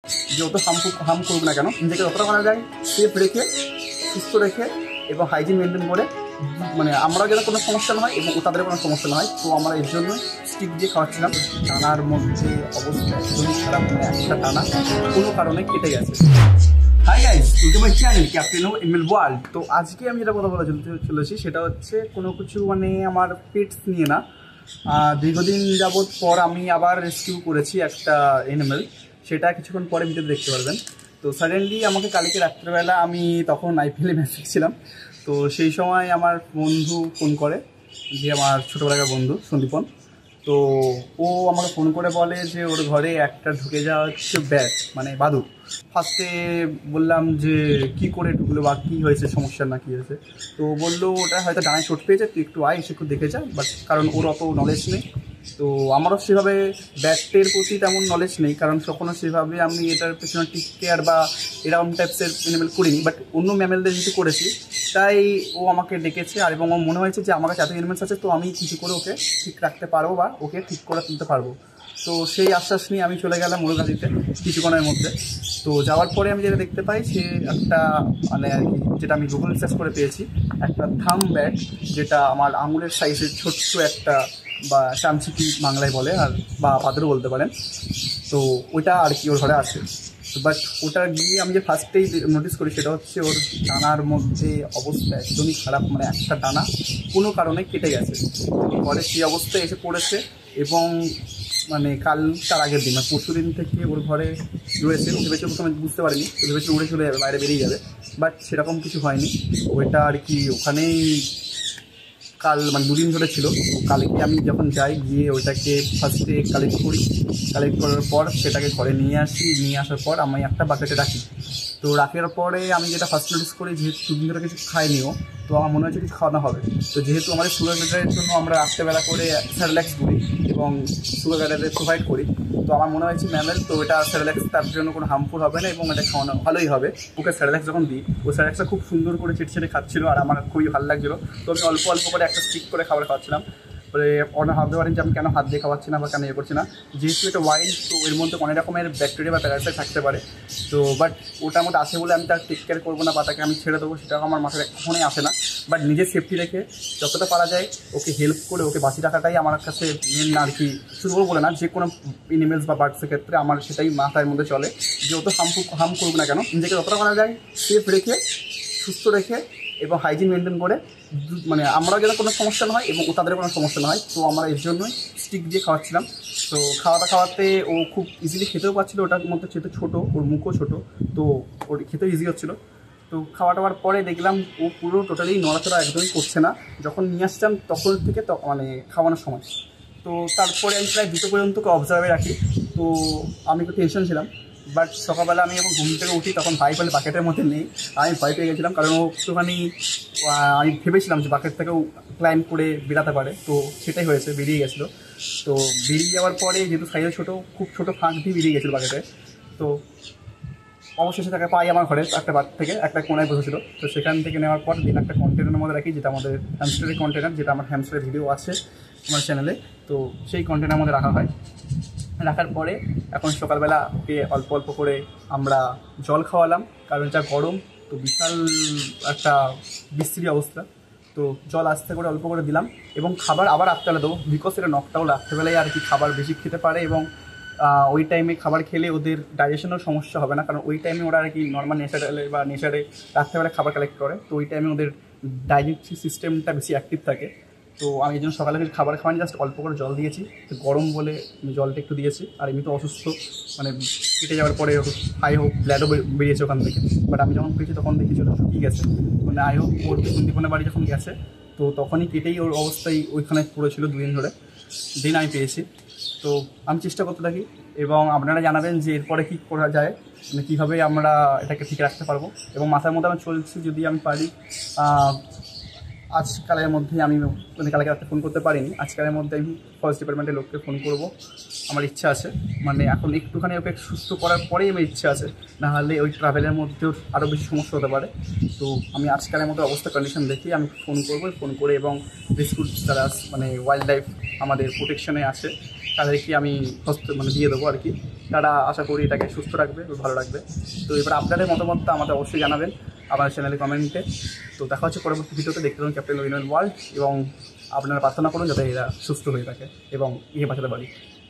যত হার্ম করুক না কেন নিজেকে যতটা করা যায় সেফ রেখে, সুস্থ রেখে এবং হাইজিন মেনটেন করে, মানে আমরা যেন কোনো সমস্যা না হয় এবং তাদের কোনো সমস্যা না হয়। তো আমরা এর জন্য স্টিক দিয়ে খাওয়াচ্ছিলাম। টানার মধ্যে অবস্থা একদমই খারাপ, মানে একটা টানা কোনো কারণে কেটে গেছে। Hi guys, welcome my channel captain of ML world. তো আজকে আমি যেটা কথা বলা চলেছি সেটা হচ্ছে কোনো কিছু মানে আমার পেটস নিয়ে না। দীর্ঘদিন যাবৎ পর আমি আবার রেস্কিউ করেছি একটা এনিমেল, সেটা কিছুক্ষণ পরে ভিডিওতে দেখতে পারবেন। তো সাডেনলি আমাকে কালকে রাত্রেবেলা, আমি তখন আইপিএলে ম্যাচ দেখছিলাম, তো সেই সময় আমার বন্ধু ফোন করে, যে আমার ছোটোবেলাকার বন্ধু সন্দীপন। তো ও আমাকে ফোন করে বলে যে ওর ঘরে একটা ঢুকে যাওয়া হচ্ছে ব্যাট, মানে বাদুড়। ফার্স্টে বললাম যে কি করে ঢুকলো বা কী হয়েছে, সমস্যা না কী হয়েছে। তো বললো ওটা হয়তো ডানায় চোট পেয়েছে, তুই একটু আয় এসে একটু দেখে যা। বাট কারণ ওর অত নলেজ নেই, তো আমারও সেভাবে ব্যাটের প্রতি তেমন নলেজ নেই, কারণ কখনো সেভাবে আমি এটার পেছনে টেক কেয়ার বা এরকম টাইপসের অ্যানিমেল করিনি। বাট অন্য ম্যামেলদের যেহেতু করেছি, তাই ও আমাকে ডেকেছে। আর এবং ও মনে হয়েছে যে আমার কাছে এত অ্যানিমেলস আছে, তো আমি কিছু করে ওকে ঠিক রাখতে পারবো বা ওকে ঠিক করে তুলতে পারবো। তো সেই আশ্বাস নিয়ে আমি চলে গেলাম মুরগাদিতে কিছুক্ষণের মধ্যে। তো যাওয়ার পরে আমি যেটা দেখতে পাই, সে একটা মানে আর কি, যেটা আমি গুগল সার্চ করে পেয়েছি, একটা থাম ব্যাট, যেটা আমার আঙুলের সাইজের ছোট্ট একটা, বা চামচিকি বাংলায় বলে, আর বা পাথরও বলতে পারেন। তো ওইটা আর কি ওর ঘরে আছে। বাট ওটা গিয়ে আমি যে ফার্স্টেই নোটিস করি সেটা হচ্ছে ওর ডানার মধ্যে অবস্থা একদমই খারাপ, মানে একটা ডানা কোনো কারণে কেটে গেছে। পরে সেই অবস্থায় এসে পড়েছে এবং মানে কাল তার আগের দিন, মানে পরশু দিন থেকে ওর ঘরে রয়েছে। ভেবেছে প্রথমে বুঝতে পারিনি, ভেবেছে উড়ে চলে যাবে, বাইরে বেরিয়ে যাবে, বাট সেরকম কিছু হয়নি। ওইটা আর কি ওখানেই কাল মানে দুদিন ধরে ছিল। কালকে আমি যখন যাই, গিয়ে ওইটাকে ফার্স্টে কালেক্ট করি, কালেক্ট করার পর সেটাকে ঘরে নিয়ে আসি। নিয়ে আসার পর আমি একটা বাকেটে রাখি। তো রাখার পরে আমি যেটা ফার্স্ট নোটিস করি, যেহেতু দুদিন ধরে কিছু খাইনিও, তো আমার মনে হচ্ছে কিছু খাওয়ানো হবে। তো যেহেতু আমাদের সুগার ক্যাডারের জন্য আমরা রাত্রেবেলা করে স্যারেল্যাক্স করি এবং সুগার ক্যাডারে প্রোভাইড করি, তো আমার মনে হয়েছে ম্যামের, তো এটা স্যারেল্যাক্স তার জন্য কোনো হার্মফুল হবে না এবং এটা খাওয়ানো ভালোই হবে। ওকে স্যারেল্যাক্স যখন দিই, ও স্যারেল্যাক্সটা খুব সুন্দর করে ছেটে খাচ্ছিলো, আর আমার খুবই ভালো লাগছিলো। তো আমি অল্প অল্প করে একটা স্টিক করে খাবার খাওয়াচ্ছিলাম। পরে অনেক ভাবতে পারেন যে আমি কেন হাত দিয়ে খাওয়াচ্ছি না বা কেন ইয়ে করছি না, যেহেতু এটা ওয়াইল্ড, তো এর মধ্যে অনেক রকমের ব্যাকটেরিয়া বা প্যারাসাইট থাকতে পারে। তো বাট ওটার মধ্যে আছে বলে আমি তার টেক কেয়ার করবো না বা তাকে আমি ছেড়ে দেবো, সেটা আমার মাথায় কখনোই আসে না। বাট নিজের সেফটি রেখে যতটা পারা যায় ওকে হেল্প করে ওকে বাঁচিয়ে রাখাটাই আমার কাছে মেন আর কি। শুধু বলে না, যে কোনো এনিমেলস বা বার্ডসের ক্ষেত্রে আমার সেটাই মাথার মধ্যে চলে, যে অত হার্ম করুক না কেন নিজেকে যতটা করা যায় সেফ রেখে, সুস্থ রেখে এবং হাইজিন মেনটেন করে, মানে আমরা যেন কোনো সমস্যা না হয় এবং তাদের কোনো সমস্যা না হয়। তো আমরা এর জন্যই স্টিক দিয়ে খাওয়াচ্ছিলাম। তো খাওয়াতে ও খুব ইজিলি খেতেও পারছিলো। ওটার মধ্যে যেহেতু ছোটো, ওর মুখও ছোটো, তো ওর খেতেও ইজি হচ্ছিলো। তো খাওয়া টাওয়ার পরে দেখলাম ও পুরো টোটালি নড়াচড়া একদমই করছে না। যখন নিয়ে আসতাম তখন থেকে মানে খাওয়ানোর সময়, তো তারপরে আমি প্রায় 2টো পর্যন্ত অবজার্ভে রাখি। তো আমি একটু টেনশন ছিলাম। বাট সকালবেলা আমি যখন ঘুম থেকে উঠি, তখন ভাই বলে বাকেটের মধ্যে নেই। আমি ভয় পেয়ে গেছিলাম, কারণ ও একটুখানি, আমি ভেবেছিলাম যে বাকেট থেকেও ক্লাইম্ব করে বেরাতে পারে। তো সেটাই হয়েছে, বেরিয়ে গেছিলো। তো বেরিয়ে যাওয়ার পরে যেহেতু সাইজে ছোটো, খুব ছোটো ফাঁক দিয়ে বেরিয়ে গেছিলো বাকেটে। তো অবশেষে তাকে পাই আমার ঘরে একটা বার থেকে একটা কোনায় বসেছিল। তো সেখান থেকে নেওয়ার পর দিন একটা কন্টেনারের মধ্যে রাখি, যেটা আমাদের হ্যামস্টারের কন্টেনার, যেটা আমার হ্যামস্টারের ভিডিও আছে আমার চ্যানেলে। তো সেই কন্টেনারের মধ্যে রাখা হয়। রাখার পরে এখন সকালবেলা ওকে অল্প অল্প করে আমরা জল খাওয়ালাম, কারণ যা গরম, তো বিশাল একটা বিশ্রী অবস্থা। তো জল আস্তে করে অল্প করে দিলাম এবং খাবার আবার রাত্রেবেলা দেবো, বিকজ এটা নকটাও রাত্রেবেলায় আর কি খাবার বেশি খেতে পারে এবং ওই টাইমে খাবার খেলে ওদের ডাইজেশনেরও সমস্যা হবে না, কারণ ওই টাইমে ওরা আর কি নর্মাল নেচারে রাত্রেবেলা খাবার কালেক্ট করে। তো ওই টাইমে ওদের ডাইজেস্টিভ সিস্টেমটা বেশি অ্যাক্টিভ থাকে। তো আমি এই জন্য সকালে কিছু খাবার খাওয়ানি, জাস্ট অল্প করে জল দিয়েছি। তো গরম বলে জলটা একটু দিয়েছি। আর এমনি তো অসুস্থ, মানে কেটে যাওয়ার পরে হাই হোক ব্লাডও বেরিয়েছে ওখান থেকে। বাট আমি যখন পেয়েছি তখন দেখেছি ওটা শুকিয়ে গেছে। মানে আই হোক ওর সন্দীপনের বাড়ি যখন গেছে, তো তখনই কেটেই ওর অবস্থায় ওইখানে পড়েছিল 2 দিন ধরে। দিন আমি পেয়েছি। তো আমি চেষ্টা করতে থাকি এবং আপনারা জানাবেন যে এরপরে কী করা যায়, মানে কীভাবে আমরা এটাকে ঠিক রাখতে পারবো। এবং মাথার মধ্যে আমি চলছি, যদি আমি পারি আজকালের মধ্যে, আমি মানে কালকে রাতে ফোন করতে পারিনি, আজকালের মধ্যে আমি ফরেস্ট ডিপার্টমেন্টের লোককে ফোন করব। আমার ইচ্ছা আছে, মানে এখন একটুখানি ওকে সুস্থ করার পরেই আমার ইচ্ছা আছে, নাহলে ওই ট্রাভেলের মধ্যেও আরও বেশি সমস্যা হতে পারে। তো আমি আজকালের মতো অবস্থা কন্ডিশন দেখি আমি ফোন করবো, ফোন করে এবং রেস্কিউ যারা মানে ওয়াইল্ড লাইফ আমাদের প্রোটেকশনে আছে তাদেরকে আমি মানে দিয়ে দেবো আর কি। তারা আশা করি এটাকে সুস্থ রাখবে, ভালো রাখবে। তো এবার আপনাদের মতামতটা আমাদের অবশ্যই জানাবেন আমাদের চ্যানেলে কমেন্টে। তো দেখা হচ্ছে পরবর্তী ভিডিওতে। দেখতে পাবেন ক্যাপ্টেন উইমেন ওয়ার্ল্ড, এবং আপনারা প্রার্থনা করুন যাতে এরা সুস্থ হয়ে থাকে এবং বাঁচাতে পারি।